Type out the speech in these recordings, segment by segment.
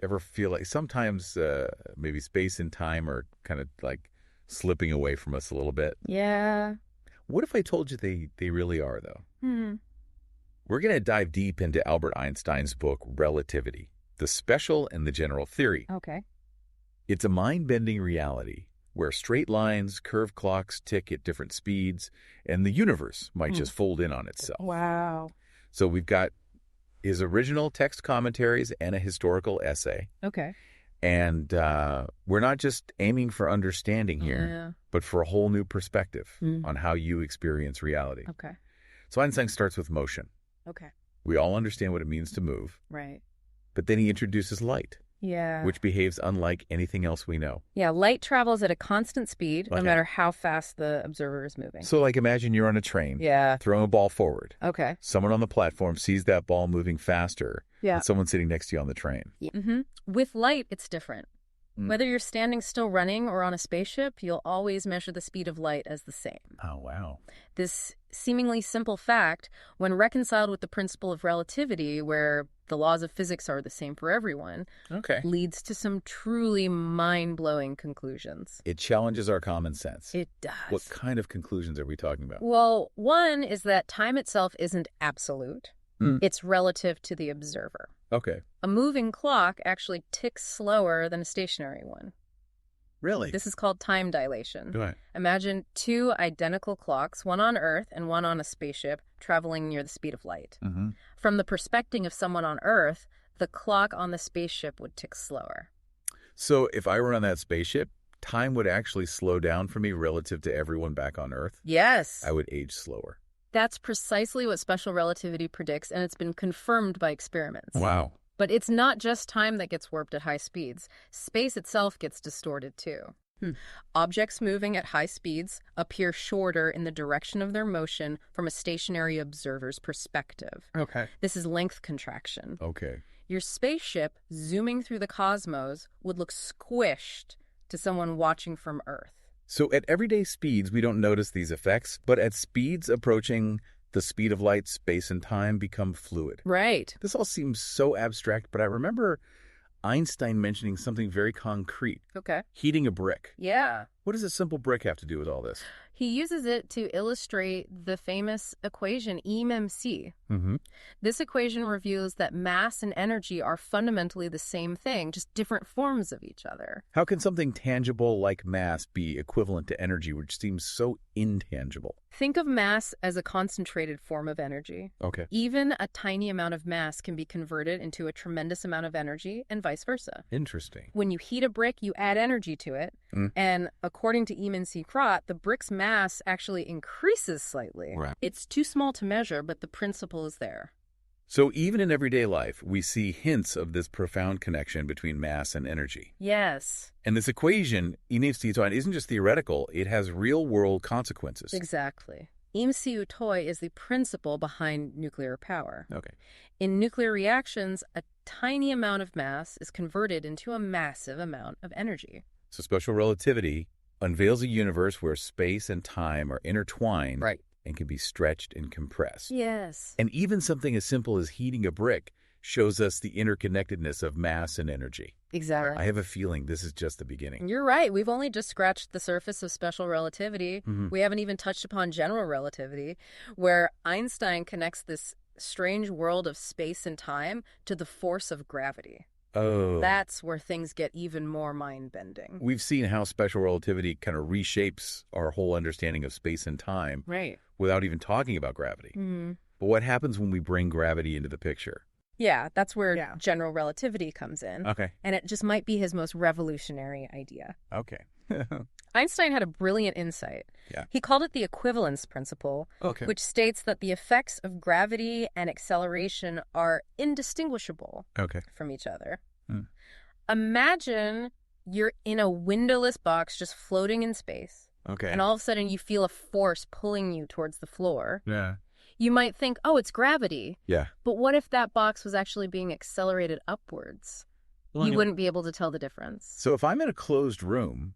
Ever feel like sometimes maybe space and time are kind of like slipping away from us a little bit? Yeah. What if I told you they really are, though? Hmm. We're going to dive deep into Albert Einstein's book, Relativity, the special and the general theory. Okay. It's a mind-bending reality where straight lines, curved clocks tick at different speeds, and the universe might just fold in on itself. Wow. So we've got his original text commentaries and a historical essay. Okay. And we're not just aiming for understanding here, but for a whole new perspective on how you experience reality. Okay. So Einstein starts with motion. Okay. We all understand what it means to move. Right. But then he introduces light, Yeah. which behaves unlike anything else we know. Yeah, light travels at a constant speed, no Okay. matter how fast the observer is moving. So like imagine you're on a train, Yeah. throwing a ball forward. Okay. Someone on the platform sees that ball moving faster Yeah. than someone sitting next to you on the train. Mm-hmm. With light, it's different. Whether you're standing still running or on a spaceship, you'll always measure the speed of light as the same. Oh, wow. This seemingly simple fact, when reconciled with the principle of relativity, where the laws of physics are the same for everyone, Okay. leads to some truly mind-blowing conclusions. It challenges our common sense. It does. What kind of conclusions are we talking about? Well, one is that time itself isn't absolute. It's relative to the observer. Okay. A moving clock actually ticks slower than a stationary one. Really? This is called time dilation. Go ahead. Imagine two identical clocks, one on Earth and one on a spaceship, traveling near the speed of light. Mm-hmm. From the perspective of someone on Earth, the clock on the spaceship would tick slower. So if I were on that spaceship, time would actually slow down for me relative to everyone back on Earth? Yes. I would age slower. That's precisely what special relativity predicts, and it's been confirmed by experiments. Wow. But it's not just time that gets warped at high speeds. Space itself gets distorted, too. Objects moving at high speeds appear shorter in the direction of their motion from a stationary observer's perspective. Okay. This is length contraction. Okay. Your spaceship, zooming through the cosmos, would look squished to someone watching from Earth. So at everyday speeds, we don't notice these effects, but at speeds approaching the speed of light, space and time become fluid. Right. This all seems so abstract, but I remember Einstein mentioning something very concrete. Okay. Heating a brick. Yeah. What does a simple brick have to do with all this? He uses it to illustrate the famous equation E-mc. Mm-hmm. This equation reveals that mass and energy are fundamentally the same thing, just different forms of each other. How can something tangible like mass be equivalent to energy, which seems so intangible? Think of mass as a concentrated form of energy. Okay. Even a tiny amount of mass can be converted into a tremendous amount of energy, and vice versa. Interesting. When you heat a brick, you add energy to it, and according to E-mc, the brick's mass actually increases slightly. Right. It's too small to measure, but the principle is there. So even in everyday life, we see hints of this profound connection between mass and energy. Yes. And this equation, E-mc isn't just theoretical, it has real-world consequences. Exactly. E-mc is the principle behind nuclear power. Okay. In nuclear reactions, a tiny amount of mass is converted into a massive amount of energy. So special relativity unveils a universe where space and time are intertwined and can be stretched and compressed. Yes. And even something as simple as heating a brick shows us the interconnectedness of mass and energy. Exactly. I have a feeling this is just the beginning. You're right. We've only just scratched the surface of special relativity. We haven't even touched upon general relativity, where Einstein connects this strange world of space and time to the force of gravity. Oh. That's where things get even more mind-bending. We've seen how special relativity kind of reshapes our whole understanding of space and time without even talking about gravity. But what happens when we bring gravity into the picture? Yeah, that's where general relativity comes in. Okay. And it just might be his most revolutionary idea. Okay. Einstein had a brilliant insight. Yeah. He called it the equivalence principle, which states that the effects of gravity and acceleration are indistinguishable from each other. Imagine you're in a windowless box just floating in space. And all of a sudden you feel a force pulling you towards the floor. Yeah. You might think, oh, it's gravity. Yeah. But what if that box was actually being accelerated upwards? You wouldn't be able to tell the difference. So if I'm in a closed room,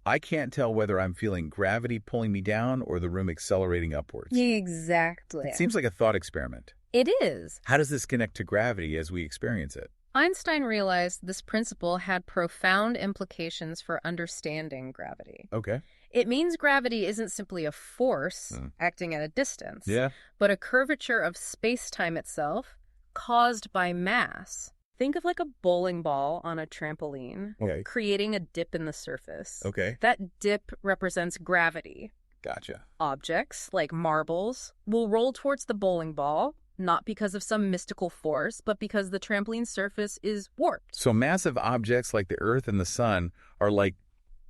I can't tell whether I'm feeling gravity pulling me down or the room accelerating upwards. Exactly. It seems like a thought experiment. It is. How does this connect to gravity as we experience it? Einstein realized this principle had profound implications for understanding gravity. Okay. It means gravity isn't simply a force acting at a distance, but a curvature of space-time itself caused by mass. Think of like a bowling ball on a trampoline, creating a dip in the surface. Okay. That dip represents gravity. Gotcha. Objects, like marbles, will roll towards the bowling ball, not because of some mystical force, but because the trampoline surface is warped. So massive objects like the Earth and the Sun are like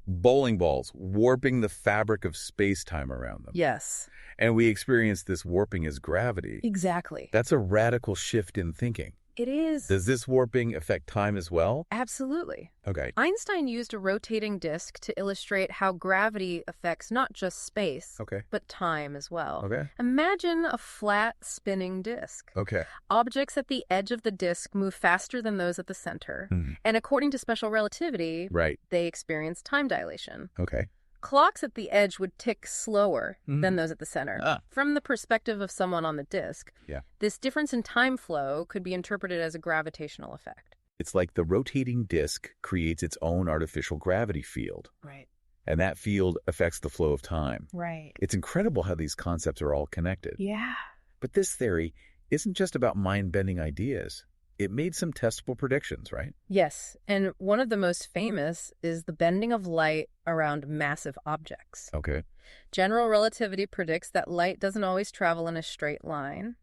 bowling balls, warping the fabric of space-time around them. Yes. And we experience this warping as gravity. Exactly. That's a radical shift in thinking. It is. Does this warping affect time as well? Absolutely. Okay. Einstein used a rotating disk to illustrate how gravity affects not just space, but time as well. Okay. Imagine a flat spinning disk. Okay. Objects at the edge of the disk move faster than those at the center. And according to special relativity, they experience time dilation. Okay. Clocks at the edge would tick slower than those at the center. From the perspective of someone on the disk, this difference in time flow could be interpreted as a gravitational effect. It's like the rotating disk creates its own artificial gravity field. Right. And that field affects the flow of time. Right. It's incredible how these concepts are all connected. Yeah. But this theory isn't just about mind-bending ideas. It made some testable predictions, right? Yes, and one of the most famous is the bending of light around massive objects. Okay. General relativity predicts that light doesn't always travel in a straight line.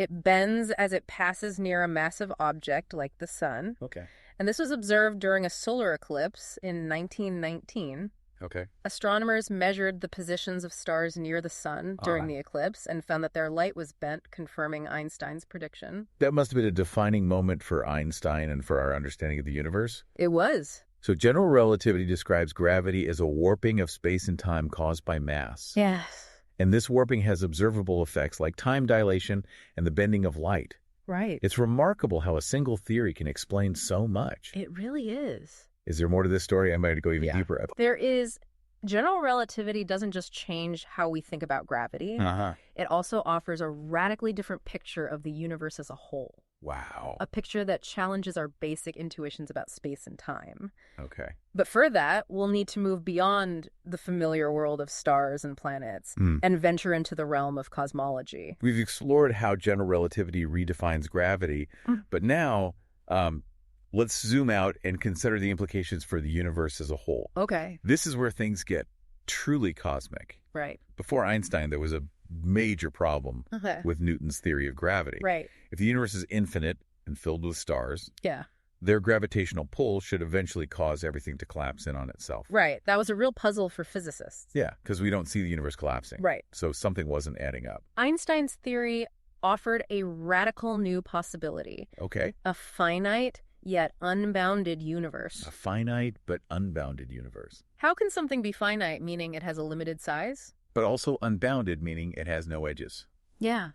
It bends as it passes near a massive object like the sun. Okay. And this was observed during a solar eclipse in 1919. Okay. Astronomers measured the positions of stars near the sun during the eclipse and found that their light was bent, confirming Einstein's prediction. That must have been a defining moment for Einstein and for our understanding of the universe. It was. So general relativity describes gravity as a warping of space and time caused by mass. Yes. And this warping has observable effects like time dilation and the bending of light. Right. It's remarkable how a single theory can explain so much. It really is. Is there more to this story? I might go even deeper. There is. General relativity doesn't just change how we think about gravity. It also offers a radically different picture of the universe as a whole. Wow. A picture that challenges our basic intuitions about space and time. Okay. But for that, we'll need to move beyond the familiar world of stars and planets and venture into the realm of cosmology. We've explored how general relativity redefines gravity, but now let's zoom out and consider the implications for the universe as a whole. Okay. This is where things get truly cosmic. Right. Before Einstein, there was a major problem with Newton's theory of gravity. Right. If the universe is infinite and filled with stars, yeah, their gravitational pull should eventually cause everything to collapse in on itself. Right. That was a real puzzle for physicists. Yeah, because we don't see the universe collapsing. Right. So something wasn't adding up. Einstein's theory offered a radical new possibility. Okay. A finite yet unbounded universe. A finite but unbounded universe. How can something be finite, meaning it has a limited size? But also unbounded, meaning it has no edges. Yeah.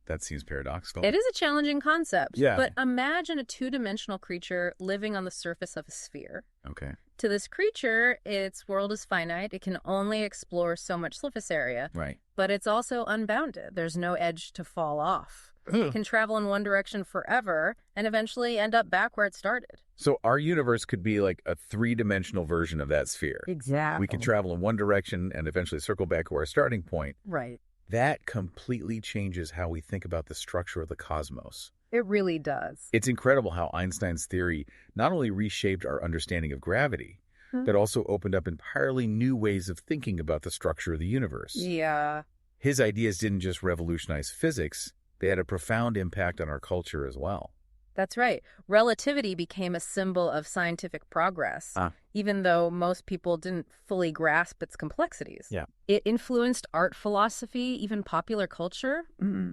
That seems paradoxical. It is a challenging concept. Yeah. But imagine a two-dimensional creature living on the surface of a sphere. Okay. To this creature, its world is finite. It can only explore so much surface area. Right. But it's also unbounded. There's no edge to fall off. It can travel in one direction forever and eventually end up back where it started. So our universe could be like a three-dimensional version of that sphere. Exactly. We can travel in one direction and eventually circle back to our starting point. Right. That completely changes how we think about the structure of the cosmos. It really does. It's incredible how Einstein's theory not only reshaped our understanding of gravity, but also opened up entirely new ways of thinking about the structure of the universe. Yeah. His ideas didn't just revolutionize physics, they had a profound impact on our culture as well. That's right. Relativity became a symbol of scientific progress, even though most people didn't fully grasp its complexities. Yeah. It influenced art philosophy, even popular culture.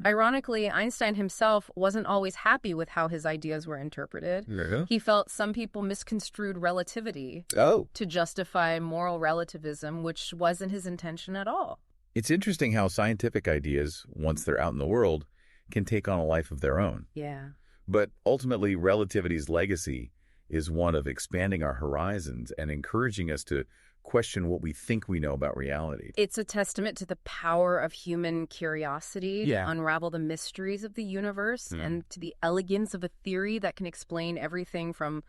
Ironically, Einstein himself wasn't always happy with how his ideas were interpreted. Yeah. He felt some people misconstrued relativity to justify moral relativism, which wasn't his intention at all. It's interesting how scientific ideas, once they're out in the world, can take on a life of their own. Yeah. But ultimately, relativity's legacy is one of expanding our horizons and encouraging us to question what we think we know about reality. It's a testament to the power of human curiosity to unravel the mysteries of the universe and to the elegance of a theory that can explain everything from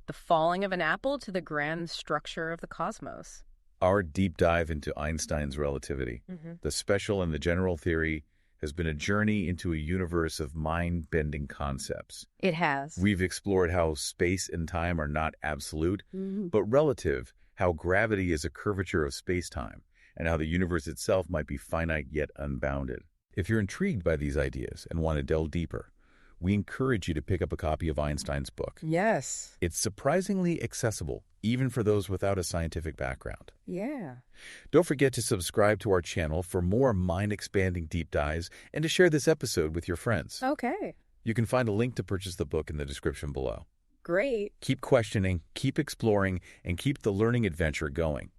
the falling of an apple to the grand structure of the cosmos. Our deep dive into Einstein's relativity, the special and the general theory, has been a journey into a universe of mind-bending concepts. It has. We've explored how space and time are not absolute, but relative, how gravity is a curvature of space-time, and how the universe itself might be finite yet unbounded. If you're intrigued by these ideas and want to delve deeper, we encourage you to pick up a copy of Einstein's book. Yes. It's surprisingly accessible, even for those without a scientific background. Yeah. Don't forget to subscribe to our channel for more mind-expanding deep dives and to share this episode with your friends. Okay. You can find a link to purchase the book in the description below. Great. Keep questioning, keep exploring, and keep the learning adventure going.